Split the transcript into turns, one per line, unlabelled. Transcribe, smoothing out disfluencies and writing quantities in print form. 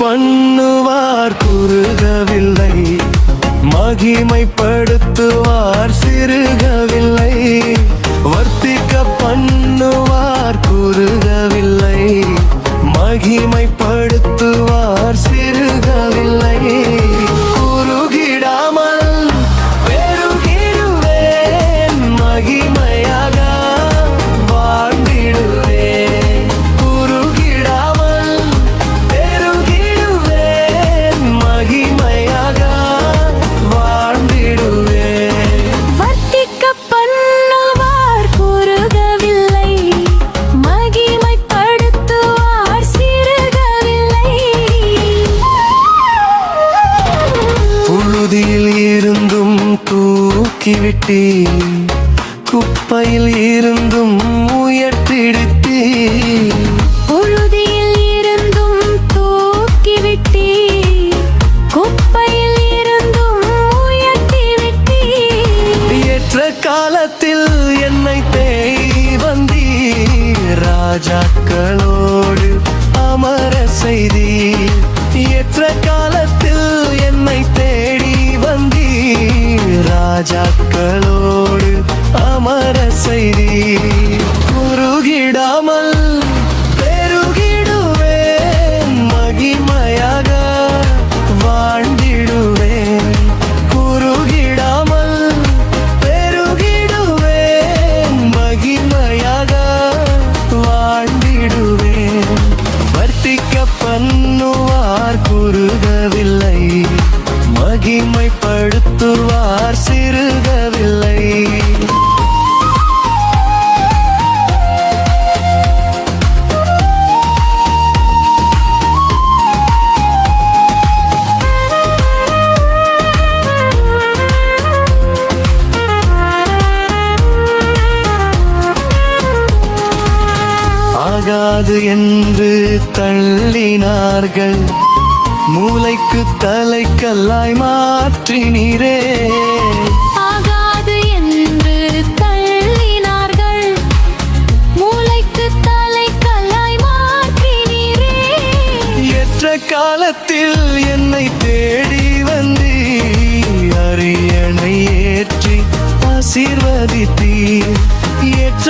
பண்ணுவார் குறுகவில்லை, மகிமைப்படுத்துவார் சிறுகவில்லை. வர்த்திக்க பண்ணுவார் குறுகவில்லை, மகிமைப்படுத்துவார் சிறுகவில்லை. குறுகிடாமல் பெருகிடுவேன், மகிமையாக வாழ்ந்திடுவேன். குறுகிடாமல் பெருகிடுவேன், மகிமையாக வாழ்ந்திடுவேன்.
வர்த்திக்க பண்ணுவார் குறுகவில்லை, மகிமைப்படுத்துவார் சிறுகவில்லை.
புழுதியில் இருந்தும் தூக்கிவிட்டி, குப்பையில் இருந்தும் உயர்த்திடுத்தி.
புழுதியில் இருந்தும் தூக்கிவிட்டி, குப்பையில் இருந்தும் உயர்த்திவிட்டி.
ஏற்ற காலத்தில் என்னை தேடி வந்தி, ராஜாக்களோடு அமர செய்தி. ஏற்ற காலத்தில் என்னை தேடி வந்தி, ராஜாக்களோடு அமர செய்தி. குறுகிடாமல் பெருகிடுவேன், மகிமையாக வாழ்ந்திடுவேன். குறுகிடாமல் பெருகிடுவேன், மகிமையாக வாழ்ந்திடுவேன். வர்த்திக்க பண்ணுவார் குறுகவில்லை, மகிமைப்படுத்துவார் சிறுகவில்லை. ஆகாது என்று தள்ளினார்கள், மூளைக்கு தலைக்கல்லாய் மாற்றினீரே.
ஆகாது என்று தள்ளினார்கள், மூளைக்கு தலைக்கல்லாய் மாற்றினீரே.
ஏற்ற காலத்தில் என்னை தேடி வந்து, அரியணை ஏற்றி ஆசீர்வதித்தீர். ஏற்ற